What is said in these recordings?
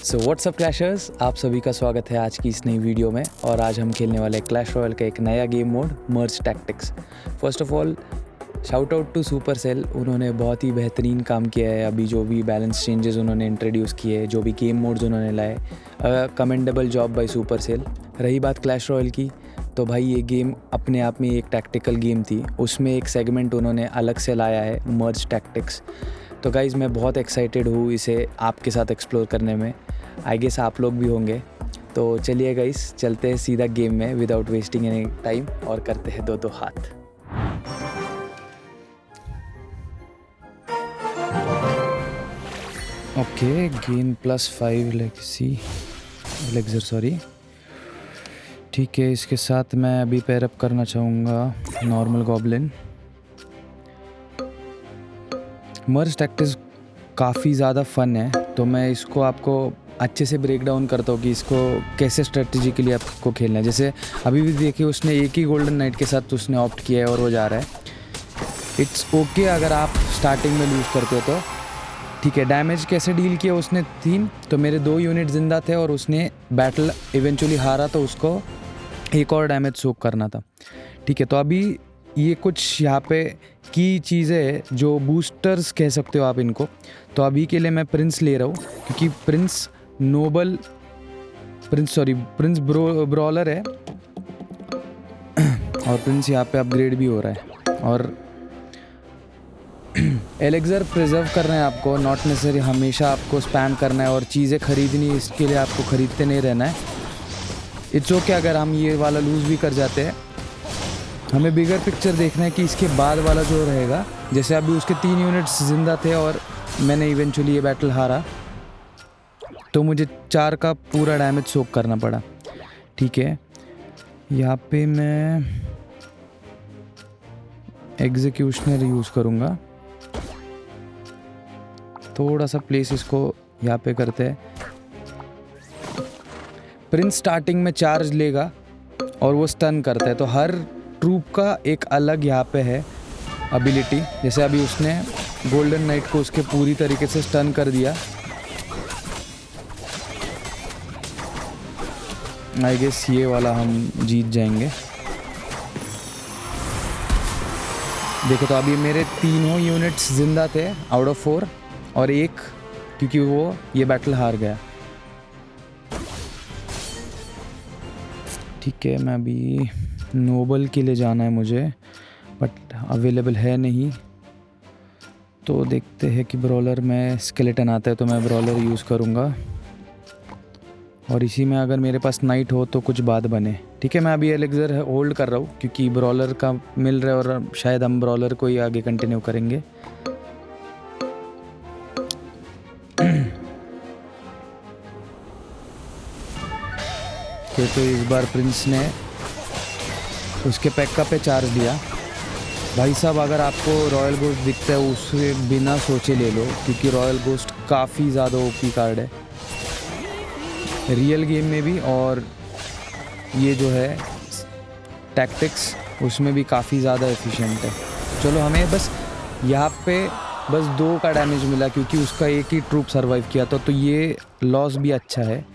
So what's up clashers, आप सभी का स्वागत है आज की इस नई वीडियो में। और आज हम खेलने वाले क्लैश रॉयल का एक नया game mode merge tactics. First of all shout out to Supercell, उन्होंने बहुत ही बेहतरीन काम किया है। अभी जो भी बैलेंस चेंजेस उन्होंने इंट्रोड्यूस किए, जो भी गेम मोड्स उन्होंने लाए, commendable job by Supercell. रही बात क्लैश रॉयल की, तो भाई ये गेम अपने आप में एक टैक्टिकल गेम थी, उसमें एक सेगमेंट उन्होंने अलग से लाया है, मर्ज टैक्टिक्स। तो गाइज़ मैं बहुत एक्साइटेड हूँ इसे आपके साथ एक्सप्लोर करने में। आई गेस आप लोग भी होंगे। तो चलिए गाइस, चलते हैं सीधा गेम में विदाउट वेस्टिंग एनी टाइम और करते हैं दो हाथ। Okay, gain +5 elixir sorry. ठीक है, इसके साथ मैं अभी पेयरअप करना चाहूँगा नॉर्मल गॉब्लिन। मर्ज टैक्टिक्स काफ़ी ज़्यादा फ़न है, तो मैं इसको आपको अच्छे से ब्रेक डाउन करता हूँ कि इसको कैसे स्ट्रेटजिकली आपको खेलना है। जैसे अभी भी देखिए, उसने एक ही गोल्डन नाइट के साथ उसने ऑप्ट किया है और वो जा रहा है। इट्स ओके अगर आप स्टार्टिंग में लूज़ करते हो तो। ठीक है, डैमेज कैसे डील किया उसने 3, तो मेरे 2 यूनिट ज़िंदा थे और उसने बैटल इवेंचुअली हारा, तो उसको एक और डैमेज सोक करना था। ठीक है, तो अभी ये कुछ यहाँ पे की चीज़ें जो बूस्टर्स कह सकते हो आप इनको। तो अभी के लिए मैं प्रिंस ले रहा हूँ, क्योंकि प्रिंस ब्रॉलर है और प्रिंस यहाँ पे अपग्रेड भी हो रहा है। और एलेक्सर प्रिजर्व करना है आपको, नॉट नेसेसरी हमेशा आपको स्पैम करना है और चीज़ें खरीदनी, इसके लिए आपको ख़रीदते नहीं रहना है। इट्स ओके अगर हम ये वाला लूज़ भी कर जाते हैं। हमें बिगर पिक्चर देखना है कि इसके बाद वाला जो रहेगा। जैसे अभी उसके 3 यूनिट्स ज़िंदा थे और मैंने इवेंचुअली ये बैटल हारा, तो मुझे 4 का पूरा डैमेज सोक करना पड़ा। ठीक है, यहाँ पे मैं एग्जीक्यूशनर यूज़ करूँगा। थोड़ा सा प्लेस इसको यहाँ पे करते हैं। प्रिंस स्टार्टिंग में चार्ज लेगा और वो स्टन करता है, तो हर ट्रूप का एक अलग यहाँ पे है एबिलिटी। जैसे अभी उसने गोल्डन नाइट को उसके पूरी तरीके से स्टन कर दिया। आई गेस ये वाला हम जीत जाएंगे। देखो, तो अभी मेरे 3 यूनिट्स जिंदा थे आउट ऑफ 4 और 1 क्योंकि वो ये बैटल हार गया। ठीक है, मैं अभी नोबल के लिए जाना है मुझे, बट अवेलेबल है नहीं। तो देखते हैं कि ब्रॉलर में स्केलेटन आता है तो मैं ब्रॉलर यूज़ करूँगा। और इसी में अगर मेरे पास नाइट हो तो कुछ बात बने। ठीक है, मैं अभी एलेक्सर होल्ड कर रहा हूँ क्योंकि ब्रॉलर का मिल रहा है और शायद हम ब्रॉलर को ही आगे कंटिन्यू करेंगे। तो इस बार प्रिंस ने उसके पैक्का पे चार्ज दिया। भाई साहब, अगर आपको रॉयल गोस्ट दिखता है उसे बिना सोचे ले लो, क्योंकि रॉयल गोस्ट काफ़ी ज़्यादा ओपी कार्ड है रियल गेम में भी, और ये जो है टैक्टिक्स उसमें भी काफ़ी ज़्यादा एफिशिएंट है। चलो, हमें बस यहाँ पे 2 का डैमेज मिला क्योंकि उसका एक ही ट्रूप सर्वाइव किया था, तो ये लॉस भी अच्छा है।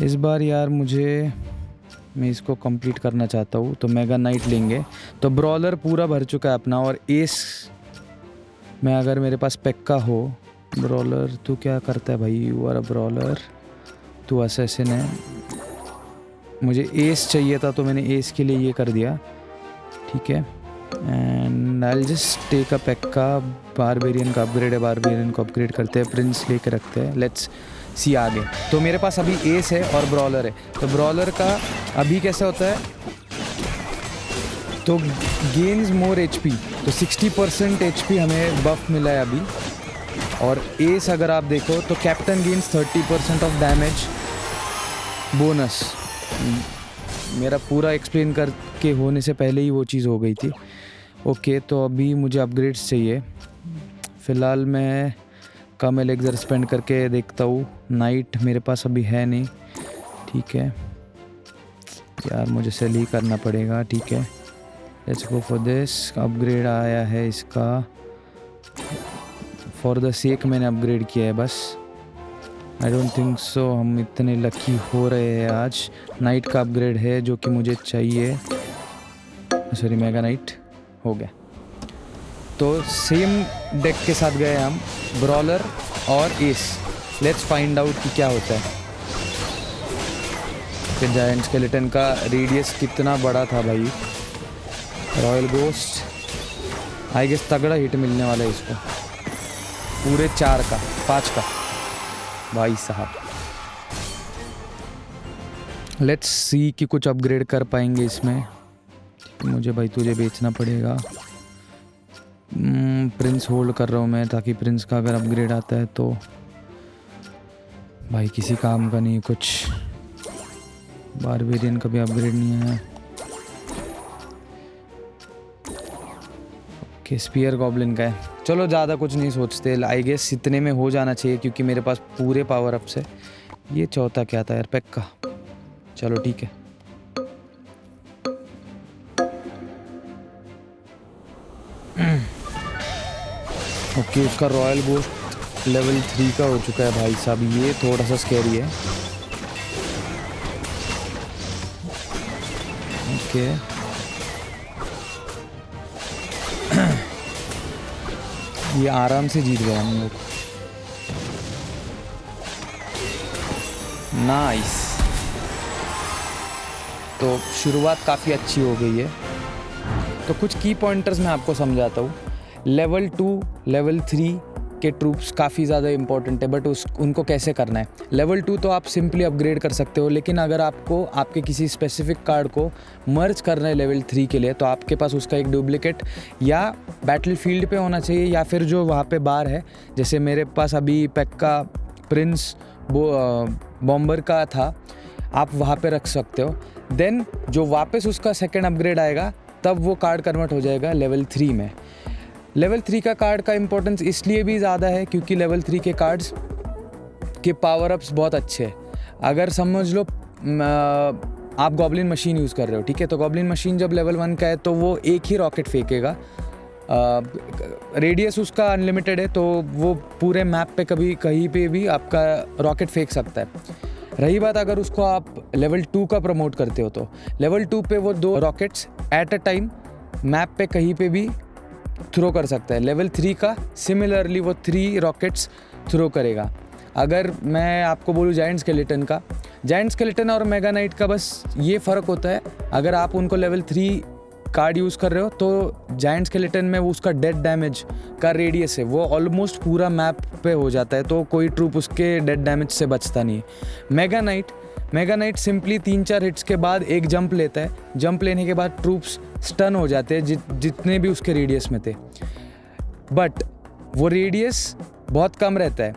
इस बार यार मैं इसको कंप्लीट करना चाहता हूँ, तो मेगा नाइट लेंगे। तो ब्रॉलर पूरा भर चुका है अपना, और एस में अगर मेरे पास पेक्का हो। ब्रॉलर तू क्या करता है भाई? यू आर अ ब्रॉलर, तू असैसिन है। मुझे एस चाहिए था तो मैंने एस के लिए ये कर दिया। ठीक है, and I will just take a pekka. Barbarian का अपग्रेड है, बारबेरियन को अपग्रेड करते हैं, प्रिंस लेके रखते हैं। लेट्स सी आगे। तो मेरे पास अभी एस है और ब्रॉलर है। तो ब्रॉलर का अभी कैसा होता है, तो गेन्स मोर HP, तो 60% HP हमें बफ मिला है अभी। और एस अगर आप देखो तो captain gains 30% of damage bonus. मेरा पूरा एक्सप्लेन करके होने से पहले ही वो चीज़ हो गई थी। ओके, तो अभी मुझे अपग्रेड्स चाहिए। फ़िलहाल मैं कम एलेक्सर स्पेंड करके देखता हूँ। नाइट मेरे पास अभी है नहीं। ठीक है यार, मुझे सेल ही करना पड़ेगा। ठीक है, let's go for this. Upgrade आया है इसका, फॉर द सेक मैंने अपग्रेड किया है बस। आई डोंट थिंक सो हम इतने लकी हो रहे हैं आज। नाइट का अपग्रेड है जो कि मुझे चाहिए, सॉरी मेगा नाइट हो गया। तो सेम डेक के साथ गए हम, ब्रॉलर और एस। लेट्स फाइंड आउट कि क्या होता है। कि जायंट स्केलेटन का रेडियस कितना बड़ा था भाई। रॉयल गोस्ट आई गेस तगड़ा हिट मिलने वाला है इसको, पूरे 5 का भाई साहब। लेट्स सी कि कुछ अपग्रेड कर पाएंगे इसमें। मुझे भाई तुझे बेचना पड़ेगा। प्रिंस होल्ड कर रहा हूँ मैं, ताकि प्रिंस का अगर अपग्रेड आता है तो भाई किसी काम का नहीं। कुछ बारबेरियन का भी अपग्रेड नहीं है। ओके स्पीयर गॉब्लिन का है। चलो ज़्यादा कुछ नहीं सोचते, आई गेस इतने में हो जाना चाहिए क्योंकि मेरे पास पूरे पावर अप्स है। ये चौथा क्या था यार, पैक का। चलो ठीक है। ओके उसका रॉयल गोस्ट लेवल 3 का हो चुका है भाई साहब, ये थोड़ा सा स्कैरी है। ओके ये आराम से जीत गए हम लोग। नाइस। तो शुरुआत काफ़ी अच्छी हो गई है। तो कुछ की पॉइंटर्स मैं आपको समझाता हूँ। लेवल 2 लेवल 3 के ट्रूप्स काफ़ी ज़्यादा इंपॉर्टेंट है, बट उनको कैसे करना है। लेवल 2 तो आप सिंपली अपग्रेड कर सकते हो, लेकिन अगर आपको आपके किसी स्पेसिफिक कार्ड को मर्ज करना है लेवल 3 के लिए, तो आपके पास उसका एक डुप्लीकेट या बैटल फील्ड पे होना चाहिए, या फिर जो वहाँ पे बार है, जैसे मेरे पास अभी पैक का प्रिंस बॉम्बर का था, आप वहाँ पे रख सकते हो। देन जो वापस उसका सेकेंड अपग्रेड आएगा तब वो कार्ड कन्वर्ट हो जाएगा लेवल 3 में। लेवल 3 का कार्ड का इंपॉर्टेंस इसलिए भी ज़्यादा है क्योंकि लेवल 3 के कार्ड्स के पावर अप्स बहुत अच्छे हैं। अगर समझ लो आप गॉब्लिन मशीन यूज़ कर रहे हो, ठीक है, तो गॉब्लिन मशीन जब लेवल 1 का है तो वो एक ही रॉकेट फेंकेगा। रेडियस उसका अनलिमिटेड है, तो वो पूरे मैप पे कभी कहीं पे भी आपका रॉकेट फेंक सकता है। रही बात अगर उसको आप लेवल 2 का प्रमोट करते हो, तो लेवल 2 पे वो 2 rockets at a time map पे कहीं पे भी थ्रो कर सकता है। लेवल 3 का सिमिलरली वो 3 रॉकेट्स थ्रो करेगा। अगर मैं आपको बोलूँ जायंट स्केलेटन और मेगा नाइट का बस ये फ़र्क होता है, अगर आप उनको लेवल 3 कार्ड यूज़ कर रहे हो तो जायंट स्केलेटन में उसका डेड डैमेज का रेडियस है वो ऑलमोस्ट पूरा मैप पे हो जाता है, तो कोई ट्रूप उसके डेड डैमेज से बचता नहीं है। मेगा नाइट सिंपली 3-4 हिट्स के बाद एक जंप लेता है, जंप लेने के बाद ट्रूप्स स्टन हो जाते हैं जितने भी उसके रेडियस में थे, बट वो रेडियस बहुत कम रहता है।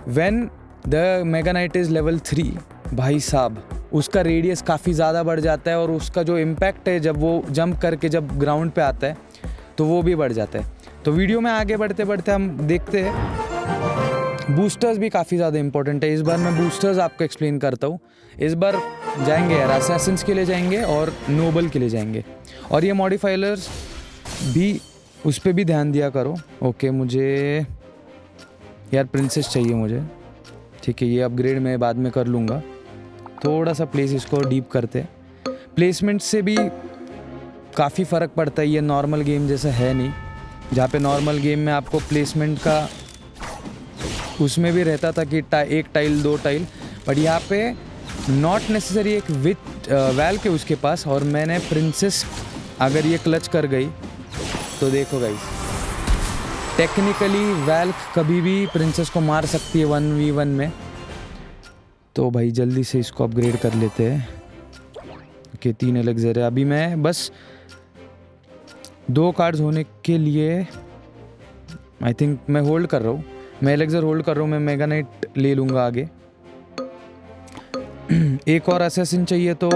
When the mega night is level 3, भाई साहब उसका रेडियस काफ़ी ज़्यादा बढ़ जाता है, और उसका जो इम्पैक्ट है जब वो जंप करके जब ग्राउंड पे आता है तो वो भी बढ़ जाता है। तो वीडियो में आगे बढ़ते बढ़ते हम देखते हैं बूस्टर्स भी काफ़ी ज़्यादा इंपॉर्टेंट है। इस बार मैं बूस्टर्स आपको एक्सप्लेन करता हूँ। इस बार जाएंगे यार असैसिन्स के लिए जाएंगे और नोबल के लिए जाएंगे, और ये मॉडिफायर्स भी उस पर भी ध्यान दिया करो। ओके मुझे यार प्रिंसेस चाहिए मुझे, ठीक है, ये अपग्रेड मैं बाद में कर लूँगा। थोड़ा सा प्लेस इसको डीप करते, प्लेसमेंट से भी काफ़ी फ़र्क पड़ता है। ये नॉर्मल गेम जैसा है नहीं, जहाँ पे नॉर्मल गेम में आपको प्लेसमेंट का उसमें भी रहता था कि एक टाइल 2 टाइल, बट यहाँ पे नॉट नेसेसरी एक वैल के उसके पास। और मैंने प्रिंसेस अगर ये क्लच कर गई तो देखो गाइस, टेक्निकली वैल कभी भी प्रिंसेस को मार सकती है 1v1 में। तो भाई जल्दी से इसको अपग्रेड कर लेते हैं। ओके 3 एलेक्सर है। अभी मैं बस 2 कार्ड्स होने के लिए आई थिंक मैं होल्ड कर रहा हूँ, मैं एलेक्सर होल्ड कर रहा हूँ। मैं मेगा नाइट ले लूँगा आगे। एक और असैसिन चाहिए तो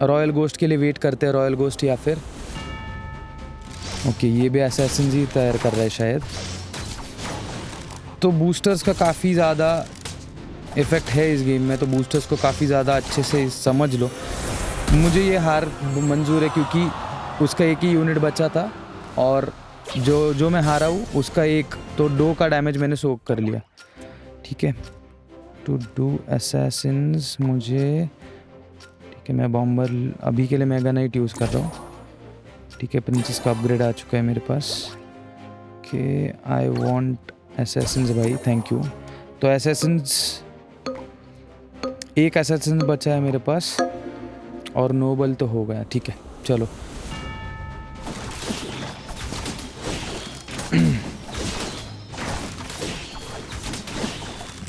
रॉयल गोस्ट के लिए वेट करते हैं, रॉयल गोस्ट या फिर ओके ये भी असैसिन ही तैयार कर रहा है शायद। तो बूस्टर्स का काफ़ी ज़्यादा इफ़ेक्ट है इस गेम में, तो बूस्टर्स को काफ़ी ज़्यादा अच्छे से समझ लो। मुझे ये हार मंजूर है क्योंकि उसका एक ही यूनिट बचा था, और जो मैं हारा हूँ उसका 1 तो 2 का डैमेज मैंने सोक कर लिया, ठीक है। टू डू असैसिन्स मुझे, ठीक है मैं बॉम्बर अभी के लिए मैं गनाइट यूज़ कर रहा हूँ। ठीक है प्रिंसेस का अपग्रेड आ चुका है मेरे पास। ओके आई वांट असैसिन्स भाई, थैंक यू। तो असैसिन्स, एक असैसिन बचा है मेरे पास और नोबल तो हो गया। ठीक है चलो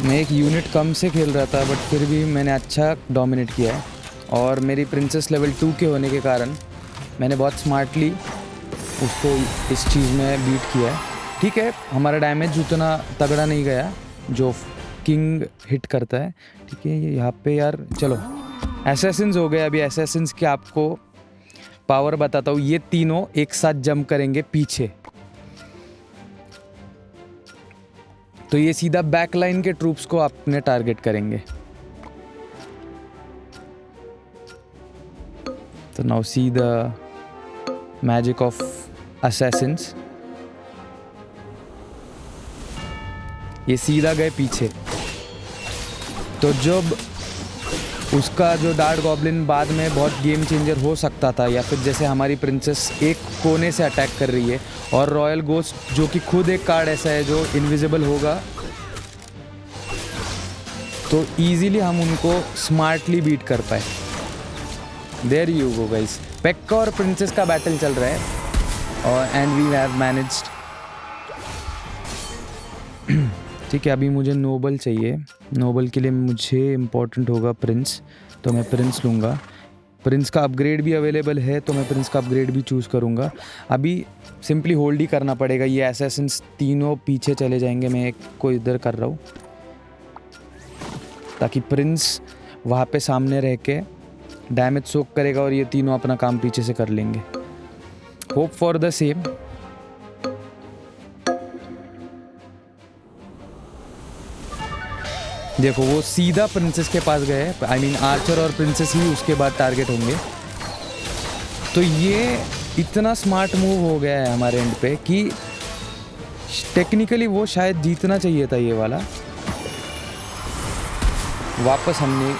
मैं एक यूनिट कम से खेल रहा था बट फिर भी मैंने अच्छा डोमिनेट किया है, और मेरी प्रिंसेस लेवल 2 के होने के कारण मैंने बहुत स्मार्टली उसको इस चीज़ में बीट किया है। ठीक है हमारा डैमेज उतना तगड़ा नहीं गया जो किंग हिट करता है। ठीक है ये यहाँ पे यार चलो असैसिन्स हो गए। अभी असैसिन्स के आपको पावर बताता हूँ। ये तीनों एक साथ जंप करेंगे पीछे, तो ये सीधा बैक लाइन के ट्रूप्स को अपने टारगेट करेंगे। तो now see the magic of Assassin's. ये सीधा गए पीछे, तो जब उसका जो डार्क गॉब्लिन बाद में बहुत गेम चेंजर हो सकता था, या फिर जैसे हमारी प्रिंसेस एक कोने से अटैक कर रही है और रॉयल गोस्ट जो कि खुद एक कार्ड ऐसा है जो इनविजिबल होगा, तो इजीली हम उनको स्मार्टली बीट कर पाए। There you go guys, pekka और प्रिंसेस का बैटल चल रहा है और एंड वी हैव मैनेज्ड। ठीक है अभी मुझे नोबल चाहिए। नोबल के लिए मुझे इम्पोर्टेंट होगा प्रिंस, तो मैं प्रिंस लूँगा। प्रिंस का अपग्रेड भी अवेलेबल है तो मैं प्रिंस का अपग्रेड भी चूज़ करूँगा। अभी सिंपली होल्ड ही करना पड़ेगा। ये असैसिन्स तीनों पीछे चले जाएंगे, मैं एक को इधर कर रहा हूँ ताकि प्रिंस वहाँ पे सामने रह के डैमेज सोक करेगा और ये तीनों अपना काम पीछे से कर लेंगे। Hope for the same. देखो वो सीधा प्रिंसेस के पास गए, आई मीन आर्चर और प्रिंसेस ही उसके बाद टारगेट होंगे। तो ये इतना स्मार्ट मूव हो गया है हमारे एंड पे कि टेक्निकली वो शायद जीतना चाहिए था ये वाला। वापस हमने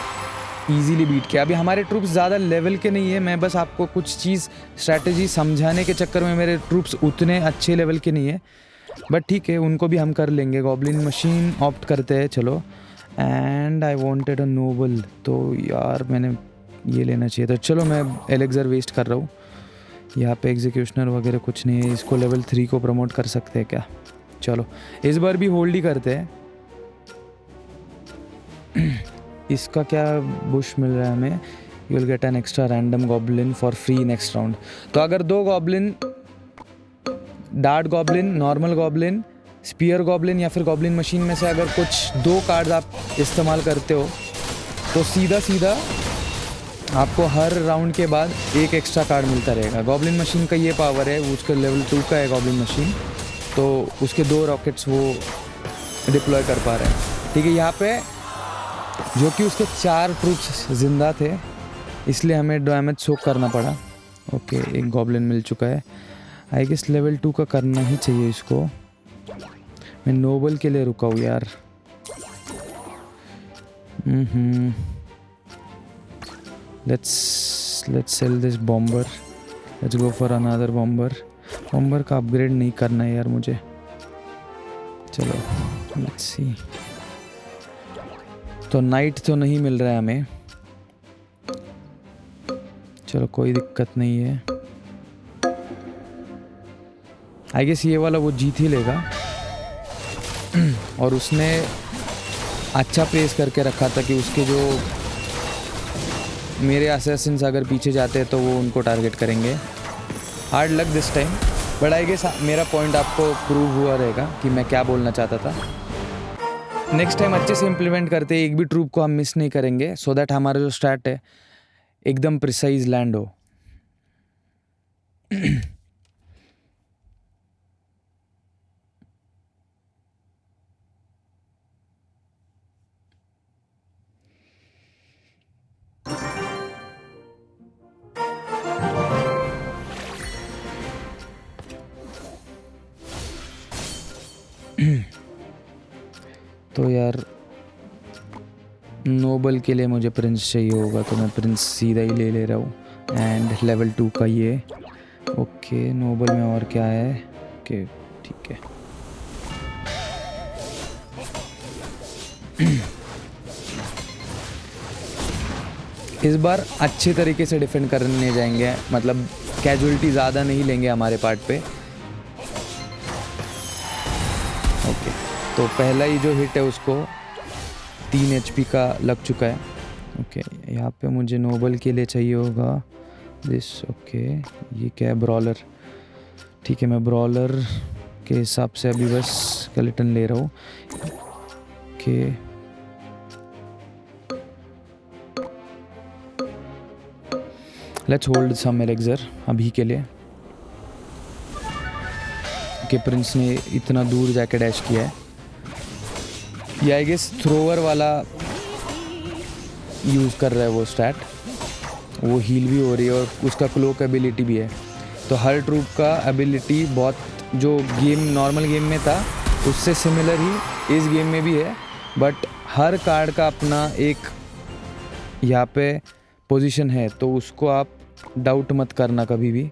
इजीली बीट किया। अभी हमारे ट्रूप्स ज़्यादा लेवल के नहीं है, मैं बस आपको कुछ चीज़ स्ट्रैटेजी समझाने के चक्कर में मेरे ट्रूप्स उतने अच्छे लेवल के नहीं है, बट ठीक है उनको भी हम कर लेंगे। गॉब्लिन मशीन ऑप्ट करते हैं चलो। And I wanted a Nobel, तो यार मैंने ये लेना चाहिए था। चलो मैं एलेक्सर वेस्ट कर रहा हूँ। यहाँ पे एग्जीक्यूशनर वगैरह कुछ नहीं है, इसको लेवल 3 को प्रमोट कर सकते हैं क्या? चलो इस बार भी होल्ड ही करते हैं। इसका क्या बुश मिल रहा है हमें? You will get an extra random goblin for free next round. तो अगर 2 goblin, dart goblin, normal goblin, spear goblin या फिर गॉब्लिन मशीन में से अगर कुछ 2 कार्ड्स आप इस्तेमाल करते हो तो सीधा सीधा आपको हर राउंड के बाद एक एक्स्ट्रा कार्ड मिलता रहेगा। गॉब्लिन मशीन का ये पावर है, उसका लेवल 2 का है गॉब्लिन मशीन, तो उसके 2 रॉकेट्स वो डिप्लॉय कर पा रहे हैं। ठीक है यहाँ पे जो कि उसके 4 ट्रूप्स जिंदा थे, इसलिए हमें डैमेज सोक करना पड़ा। ओके एक गॉब्लिन मिल चुका है। आई गेस लेवल 2 का करना ही चाहिए इसको। मैं नोबल के लिए रुका हूँ यार। Let's sell this bomber. Let's go for another bomber. Bomber का अपग्रेड नहीं करना है यार मुझे। चलो लेट्स सी। तो नाइट तो नहीं मिल रहा है हमें, चलो कोई दिक्कत नहीं है। आई गेस ये वाला वो जीत ही लेगा। और उसने अच्छा प्लेस करके रखा था कि उसके जो मेरे असैसिन्स अगर पीछे जाते हैं तो वो उनको टारगेट करेंगे। Hard luck this time, but I guess मेरा पॉइंट आपको प्रूव हुआ रहेगा कि मैं क्या बोलना चाहता था। नेक्स्ट टाइम अच्छे से इम्प्लीमेंट करते, एक भी ट्रूप को हम मिस नहीं करेंगे, सो दैट हमारा जो स्टार्ट है एकदम प्रिसाइज लैंड हो। तो यार नोबल के लिए मुझे प्रिंस चाहिए होगा, तो मैं प्रिंस सीधा ही ले रहा हूँ। एंड लेवल 2 का ये। ओके, नोबल में और क्या है? ओके ठीक है। इस बार अच्छे तरीके से डिफेंड करने जाएंगे, मतलब कैजुअलिटी ज़्यादा नहीं लेंगे हमारे पार्ट पे। ओके, तो पहला ही जो हिट है उसको 3 HP का लग चुका है। ओके, यहाँ पे मुझे नोबल के लिए चाहिए होगा दिस। ओके, ये क्या है? ब्रॉलर। ठीक है, मैं ब्रॉलर के हिसाब से अभी बस स्केलेटन ले रहा हूँ। Okay, let's hold some elixir अभी के लिए। ओके, प्रिंस ने इतना दूर जाके डैश किया है। ये आई गेस थ्रोवर वाला यूज़ कर रहा है वो स्टैट, वो हील भी हो रही है और उसका क्लोक एबिलिटी भी है। तो हर ट्रूप का एबिलिटी बहुत, जो गेम नॉर्मल गेम में था उससे सिमिलर ही इस गेम में भी है, बट हर कार्ड का अपना एक यहाँ पे पोजीशन है, तो उसको आप डाउट मत करना कभी भी।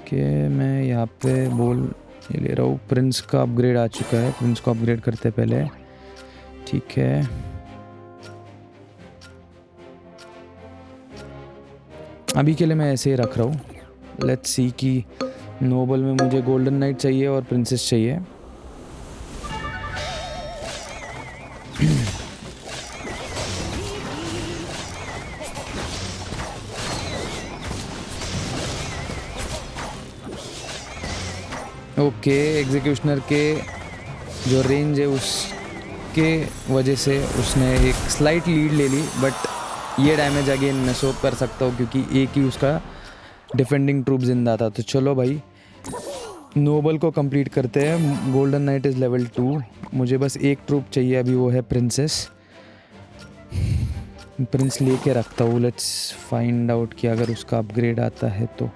कि मैं यहाँ पे ये ले रहा हूँ। प्रिंस का अपग्रेड आ चुका है, प्रिंस को अपग्रेड करते पहले। ठीक है, अभी के लिए मैं ऐसे ही रख रहा हूँ। लेट्स सी कि नोबल में मुझे गोल्डन नाइट चाहिए और प्रिंसेस चाहिए। ओके, एग्जीक्यूशनर के जो रेंज है उसके वजह से उसने एक स्लाइट लीड ले ली, बट ये डैमेज अगेन मैं सोप कर सकता हूँ क्योंकि एक ही उसका डिफेंडिंग ट्रूप जिंदा था। तो चलो भाई, नोबल को कंप्लीट करते हैं। Golden night is level 2। मुझे बस एक ट्रूप चाहिए अभी, वो है प्रिंसेस। प्रिंस लेके रखता हूँ। लेट्स फाइंड आउट कि अगर उसका अपग्रेड आता है तो।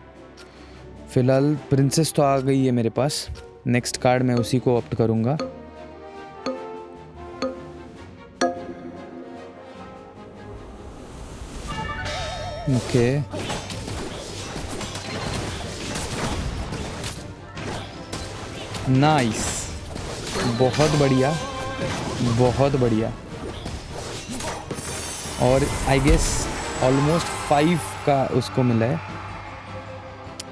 फ़िलहाल प्रिंसेस तो आ गई है मेरे पास। नेक्स्ट कार्ड मैं उसी को ऑप्ट करूँगा। ओके, नाइस, बहुत बढ़िया, बहुत बढ़िया। और आई गेस ऑलमोस्ट 5 का उसको मिला है।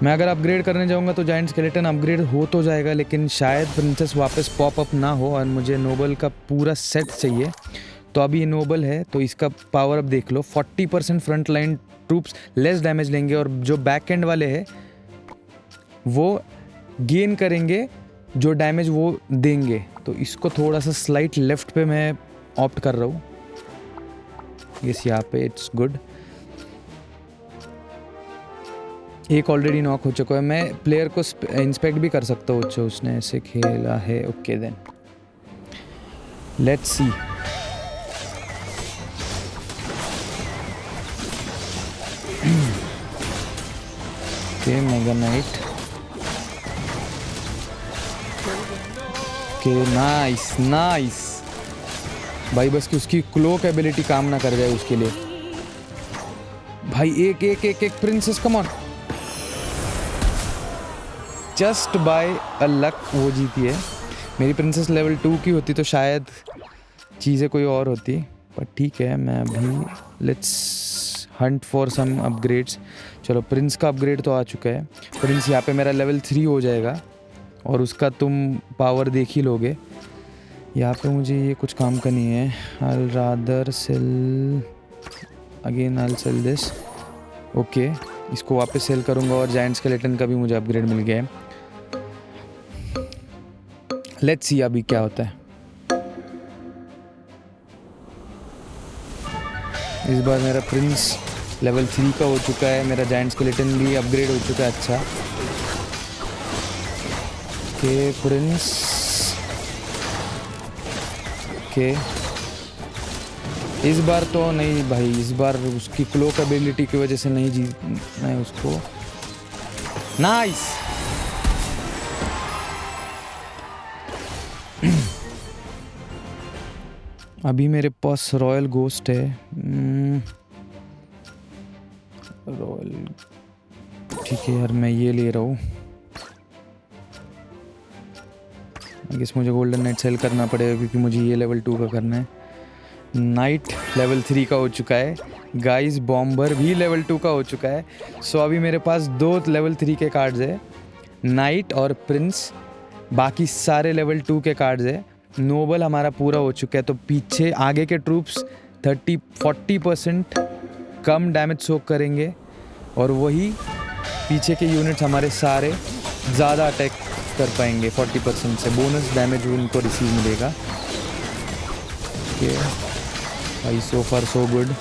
मैं अगर अपग्रेड करने जाऊंगा तो जायंट स्केलेटन अपग्रेड हो तो जाएगा, लेकिन शायद प्रिंसेस वापस पॉप अप ना हो, और मुझे नोबल का पूरा सेट चाहिए। तो अभी ये नोबल है तो इसका पावर अप देख लो। 40% front line troops less damage लेंगे, और जो बैक एंड वाले हैं वो गेन करेंगे जो डैमेज वो देंगे। तो इसको थोड़ा सा स्लाइट लेफ्ट पे मैं ऑप्ट कर रहा हूँ। यस, यहाँ पे इट्स गुड। एक ऑलरेडी नॉक हो चुका है। मैं प्लेयर को इंस्पेक्ट भी कर सकता हूँ। अच्छा, उसने ऐसे खेला है। Okay then let's see. Okay, mega knight. Okay, nice nice भाई, बस कि उसकी क्लोक एबिलिटी काम ना कर जाए उसके लिए। भाई एक एक एक एक princess, come on. Just by a luck वो जीती है। मेरी प्रिंसेस लेवल 2 की होती तो शायद चीज़ें कोई और होती, पर ठीक है। मैं अभी let's hunt for some upgrades. चलो, प्रिंस का अपग्रेड तो आ चुका है। प्रिंस यहाँ पे मेरा लेवल 3 हो जाएगा, और उसका तुम पावर देख ही लोगे। यहाँ पे मुझे ये कुछ काम का नहीं है। I'll rather sell again, I'll sell this। Okay, इसको वापस सेल करूँगा, और जायंट स्केलेटन का भी मुझे अपग्रेड मिल गया है। लेट्स सी अभी क्या होता है। इस बार मेरा प्रिंस लेवल 3 का हो चुका है, मेरा जायंट स्केलेटन भी अपग्रेड हो चुका है। अच्छा, ओके प्रिंस। ओके, इस बार तो नहीं भाई, इस बार उसकी क्लोक एबिलिटी की वजह से नहीं जीतना है उसको। नाइस। अभी मेरे पास रॉयल घोस्ट है। रॉयल, ठीक है यार, मैं ये ले रहा हूँ। आई गेस मुझे गोल्डन नाइट सेल करना पड़ेगा क्योंकि मुझे ये लेवल 2 का करना है। नाइट लेवल 3 का हो चुका है गाइस, बॉम्बर भी लेवल 2 का हो चुका है। सो अभी मेरे पास 2 लेवल 3 के कार्ड्स है, नाइट और प्रिंस, बाकी सारे लेवल 2 के कार्ड्स है। नोबल हमारा पूरा हो चुका है, तो पीछे आगे के ट्रूप्स 30-40% कम डैमेज सोक करेंगे और वही पीछे के यूनिट्स हमारे सारे ज़्यादा अटैक कर पाएंगे। 40% से बोनस डैमेज उनको रिसीव मिलेगा। ओके भाई, सो फार सो गुड।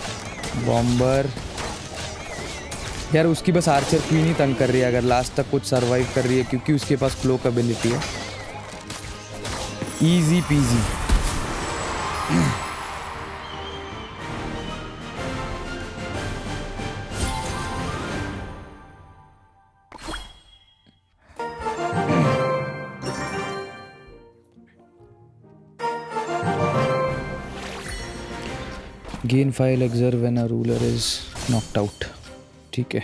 बॉम्बर यार, उसकी बस आर्चर क्वीन ही तंग कर रही है, अगर लास्ट तक कुछ सरवाइव कर रही है क्योंकि उसके पास क्लोक एबिलिटी है। Easy PG. Gain 5 elixir when a ruler is knocked out. ठीक है,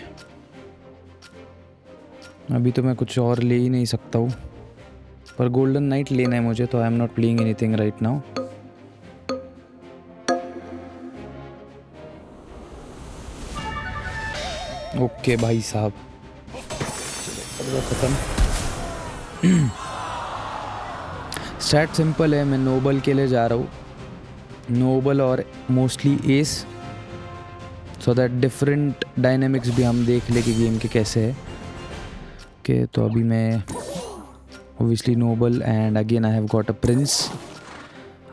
अभी तो मैं कुछ और ले ही नहीं सकता हूँ, पर गोल्डन नाइट लेना है मुझे, तो I am not playing anything right now. Okay भाई साहब, खत्म। स्टैट सिंपल है, मैं नोबल के लिए जा रहा हूँ, नोबल और mostly S, so that different dynamics भी हम देख ले कि गेम के कैसे है। ओके, तो अभी मैं obviously noble and again I have got a prince.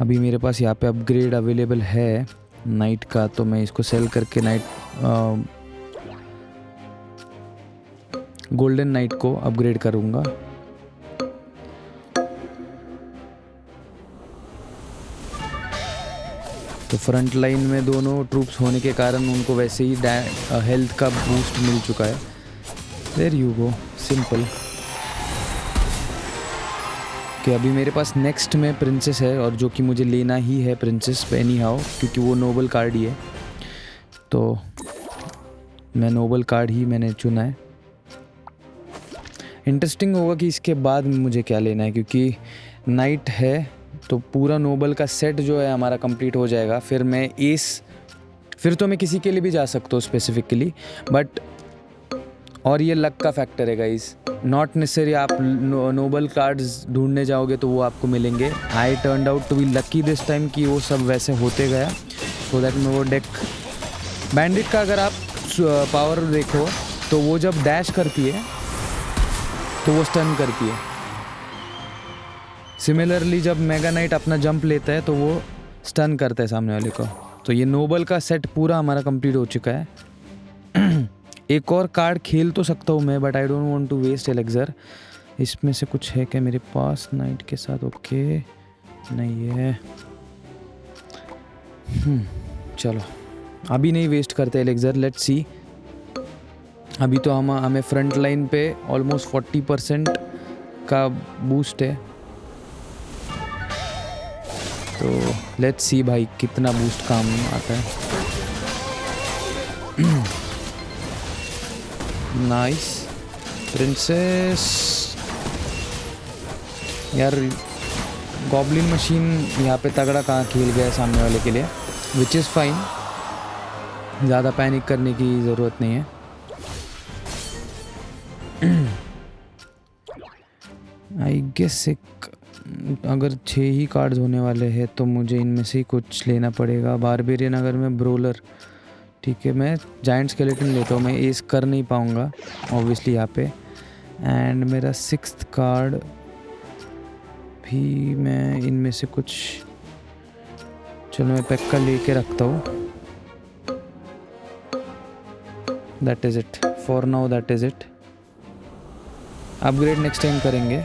अभी मेरे पास यहाँ पे अपग्रेड अवेलेबल है नाइट का, तो मैं इसको सेल करके नाइट गोल्डन नाइट को अपग्रेड करूँगा। तो फ्रंट लाइन में दोनों ट्रूप्स होने के कारण उनको वैसे ही हेल्थ का बूस्ट मिल चुका है। There you go, simple. कि अभी मेरे पास नेक्स्ट में प्रिंसेस है, और जो कि मुझे लेना ही है प्रिंसेस पे एनी हाउ, क्योंकि वो नोबल कार्ड ही है, तो मैं नोबल कार्ड ही मैंने चुना है। इंटरेस्टिंग होगा कि इसके बाद मुझे क्या लेना है, क्योंकि नाइट है तो पूरा नोबल का सेट जो है हमारा कंप्लीट हो जाएगा। फिर मैं एस, फिर तो मैं किसी के लिए भी जा सकता हूँ स्पेसिफिकली, बट और ये लक का फैक्टर है गाइस, नॉट नेसेसरी आप नोबल कार्ड्स ढूंढने जाओगे तो वो आपको मिलेंगे। I turned out to be lucky this time कि वो सब वैसे होते गया, सो दैट मैं वो डेक बैंडिट का अगर आप पावर देखो तो वो जब डैश करती है तो वो स्टन करती है। सिमिलरली जब मेगा नाइट अपना जंप लेता है तो वो स्टन करता है सामने वाले को। तो ये नोबल का सेट पूरा हमारा कंप्लीट हो चुका है। एक और कार्ड खेल तो सकता हूँ मैं, but I don't want to waste elixir. इसमें से कुछ है क्या मेरे पास नाइट के साथ? ओके, नहीं है। चलो अभी नहीं वेस्ट करते एलेक्सर, लेट्स सी। अभी तो हमें फ्रंट लाइन पे ऑलमोस्ट 40% का बूस्ट है, तो लेट्स सी भाई कितना बूस्ट काम आता है। Nice princess. यार गॉब्लिन मशीन यहाँ पे तगड़ा कहाँ खेल गया है सामने वाले के लिए, विच इज़ फाइन, ज़्यादा पैनिक करने की ज़रूरत नहीं है। आई गेस एक अगर 6 ही कार्ड्स होने वाले हैं तो मुझे इनमें से ही कुछ लेना पड़ेगा। बारबेरियन अगर मैं ब्रोलर, ठीक है मैं जायंट स्केलेटन लेता हूँ, मैं एस कर नहीं पाऊँगा ऑब्वियसली यहाँ पे। एंड मेरा 6th कार्ड भी मैं इनमें से कुछ, चलो मैं पैक का लेके रखता हूँ। That is it for now, that is it. Upgrade next time करेंगे,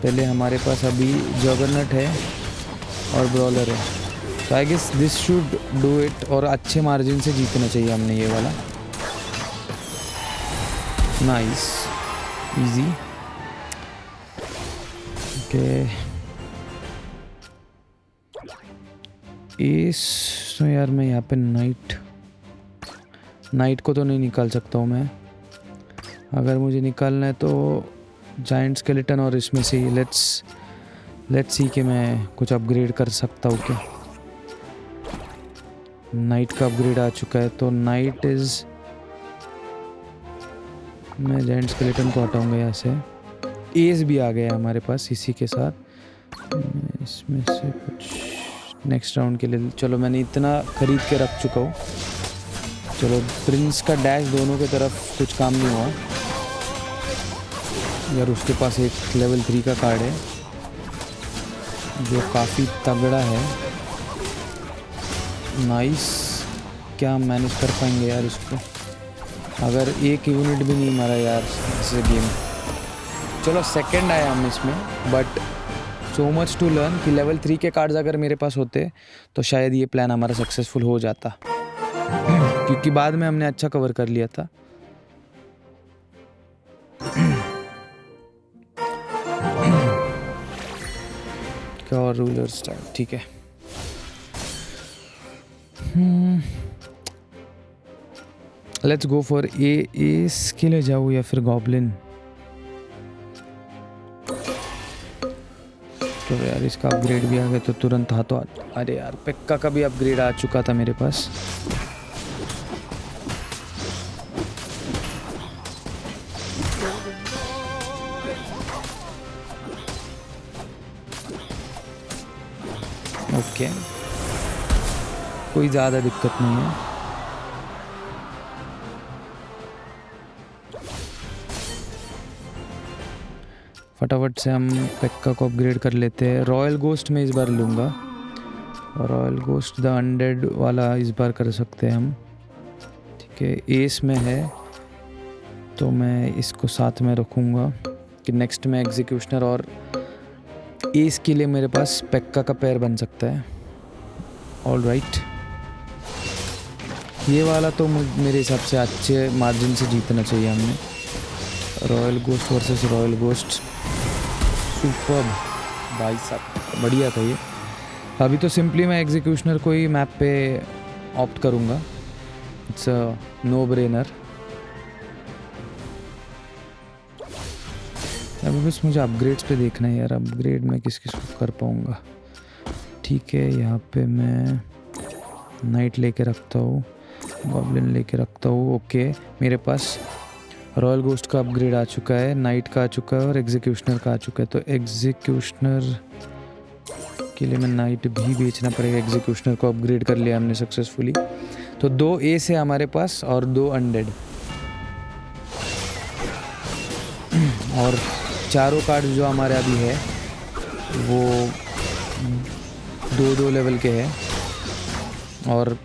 पहले हमारे पास अभी जगरनट है और ब्रॉलर है, तो I guess this should do it. और अच्छे मार्जिन से जीतना चाहिए हमने ये वाला। Nice, easy. ओके एस तो यार मैं यहाँ पे नाइट को तो नहीं निकाल सकता हूँ मैं। अगर मुझे निकालना है तो जायंट स्केलेटन और इसमें से लेट्स सी कि मैं कुछ अपग्रेड कर सकता हूँ क्या। नाइट का अपग्रेड आ चुका है तो नाइट इज़, मैं जायंट स्केलेटन को हटाऊंगा यहाँ से। एस भी आ गया हमारे पास इसी के साथ। मैं इसमें से कुछ नेक्स्ट राउंड के लिए, चलो मैंने इतना खरीद के रख चुका हूँ। चलो प्रिंस का डैश दोनों के तरफ कुछ काम नहीं हुआ यार। उसके पास एक लेवल 3 का कार्ड है जो काफ़ी तगड़ा है। नाइस, क्या मैनेज कर पाएंगे यार इसको? अगर एक यूनिट भी नहीं मारा यार इस गेम। चलो सेकंड आया हम इसमें, but so much to learn कि लेवल 3 के कार्ड्स अगर मेरे पास होते तो शायद ये प्लान हमारा सक्सेसफुल हो जाता क्योंकि बाद में हमने अच्छा कवर कर लिया था। क्या और रूलर स्टाइल, ठीक है। लेट्स गो फॉर एस के लिए जाऊँ या फिर गॉब्लिन। तो यार इसका अपग्रेड भी आ गया तो तुरंत हाथों हाथ। अरे यार पेक्का का भी अपग्रेड आ चुका था मेरे पास। ओके, कोई ज़्यादा दिक्कत नहीं है। फटाफट से हम पेक्का को अपग्रेड कर लेते हैं। रॉयल गोस्ट में इस बार लूँगा, और रॉयल गोस्ट द अनडेड वाला इस बार कर सकते हैं हम, ठीक है। एस में है तो मैं इसको साथ में रखूँगा कि नेक्स्ट में एग्जीक्यूशनर और एस के लिए मेरे पास पेक्का का पैर बन सकता है। ऑल राइट, ये वाला तो मेरे हिसाब से अच्छे मार्जिन से जीतना चाहिए हमने। Royal ghost versus royal ghost, super भाई साहब, बढ़िया था ये। अभी तो सिंपली मैं एग्जीक्यूशनर को ही मैप पे ऑप्ट करूँगा, इट्स अ नो ब्रेनर। अभी बस मुझे अपग्रेड्स पे देखना है यार, अपग्रेड मैं किस किस को कर पाऊँगा। ठीक है, यहाँ पे मैं नाइट लेके रखता हूँ, गॉब्लिन लेके रखता हूँ। ओके, मेरे पास रॉयल गोस्ट का अपग्रेड आ चुका है, नाइट का आ चुका है और एग्जीक्यूशनर का आ चुका है। तो एग्जीक्यूशनर के लिए मैं नाइट भी बेचना पड़ेगा। एग्जीक्यूशनर को अपग्रेड कर लिया हमने सक्सेसफुली। तो 2 एस है हमारे पास और 2 अनडेड, और चारों कार्ड जो हमारे अभी है वो 2-2 लेवल के हैं और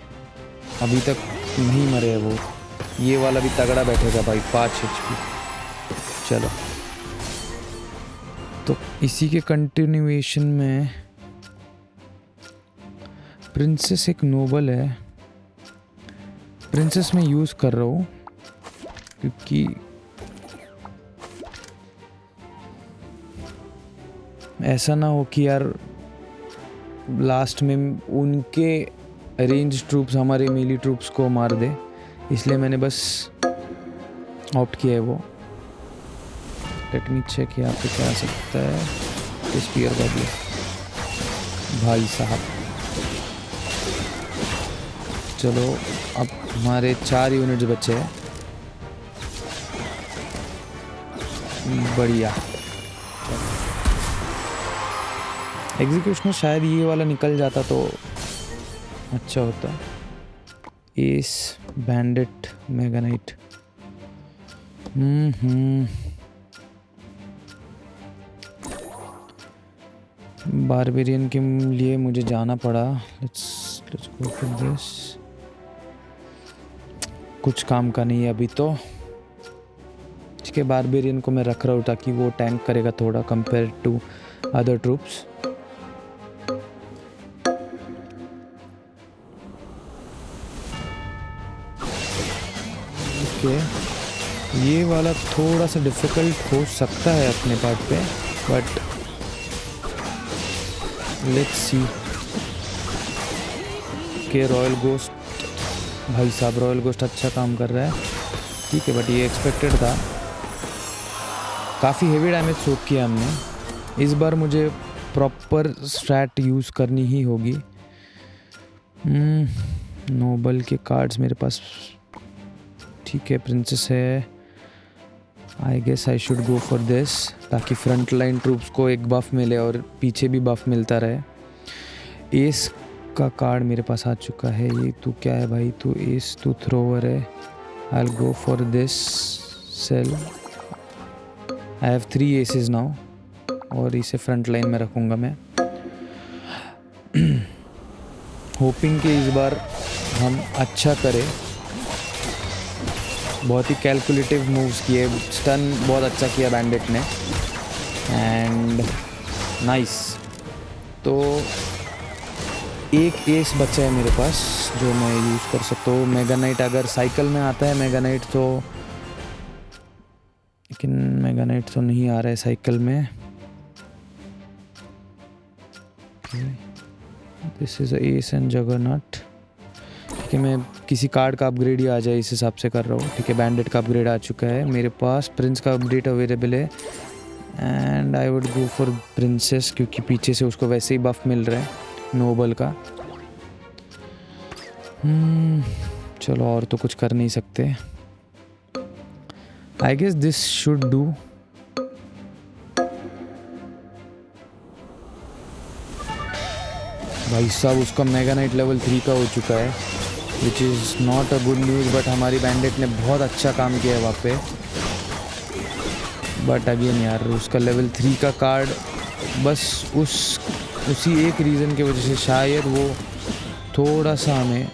अभी तक नहीं मरे हैं वो। ये वाला भी तगड़ा बैठेगा भाई, 5 HP। चलो, तो इसी के कंटिन्यूएशन में प्रिंसेस एक नोबल है। प्रिंसेस मैं यूज़ कर रहा हूँ क्योंकि ऐसा ना हो कि यार लास्ट में उनके रेंज ट्रूप्स हमारे मेली ट्रूप्स को मार दे, इसलिए मैंने बस ऑप्ट किया है वो। लेट मी चेक यहाँ पे क्या आ सकता है। स्पीयर गॉब्लिन भाई साहब। चलो अब हमारे 4 यूनिट्स बचे हैं, बढ़िया। एग्जीक्यूशनर शायद ये वाला निकल जाता तो अच्छा होता। S, bandit, mega night. Barbarian के लिए मुझे जाना पड़ा। Let's go for this. कुछ काम का नहीं है अभी तो, ठीक है। बारबेरियन को मैं रख रहा हूँ ताकि वो टैंक करेगा थोड़ा कंपेयर टू अदर ट्रूप्स। ये वाला थोड़ा सा डिफ़िकल्ट हो सकता है अपने पार्ट पे, but let's see. Okay royal ghost, भाई साहब रॉयल गोस्ट अच्छा काम कर रहा है, ठीक है, बट ये एक्सपेक्टेड था। काफ़ी हेवी डैमेज सोक किया हमने। इस बार मुझे प्रॉपर स्ट्रैट यूज़ करनी ही होगी। नोबल के कार्ड्स मेरे पास, ठीक है, प्रिंसेस है। I guess I should go for this, ताकि फ्रंट लाइन ट्रूप्स को एक बफ मिले और पीछे भी बफ मिलता रहे। एस का कार्ड मेरे पास आ चुका है। ये तू क्या है भाई, तू एस, तू थ्रोवर है। I will go for this sale. I have 3 aces now, और इसे फ्रंट लाइन में रखूँगा मैं, होपिंग कि इस बार हम अच्छा करें। बहुत ही कैलकुलेटिव मूव्स किए, स्टन बहुत अच्छा किया बैंडिट ने, एंड नाइस। तो एक एस बचा है मेरे पास जो मैं यूज़ कर सकता हूँ। मेगा नाइट अगर साइकिल में आता है मेगा नाइट तो, लेकिन मेगा नाइट तो नहीं आ रहा है साइकिल में। This is S and juggernaut, ठीक है, मैं किसी कार्ड का अपग्रेड ही आ जाए इस हिसाब से कर रहा हूँ, ठीक है। बैंडिट का अपग्रेड आ चुका है मेरे पास, प्रिंस का अपडेट अवेलेबल है, and I would go for princess, क्योंकि पीछे से उसको वैसे ही बफ मिल रहा है नोबल का। चलो और तो कुछ कर नहीं सकते। I guess this should do. भाई साहब उसका मेगा नाइट लेवल 3 का हो चुका है, which is not a good news, but हमारी बैंडिट ने बहुत अच्छा काम किया है वहाँ पे। बट अगेन यार उसका लेवल 3 का कार्ड बस उसी एक रीज़न की वजह से शायद वो थोड़ा सा हमें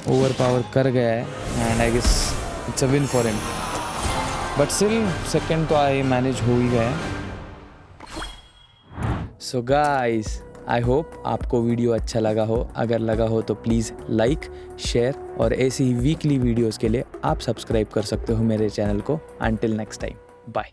ओवर पावर कर गया है, and I guess it's a win for him. But still second तो आई मैनेज हो ही गया। सो गाइस, आई होप आपको वीडियो अच्छा लगा हो। अगर लगा हो तो प्लीज़ लाइक, शेयर, और ऐसी ही वीकली वीडियोस के लिए आप सब्सक्राइब कर सकते हो मेरे चैनल को। Until next time, bye.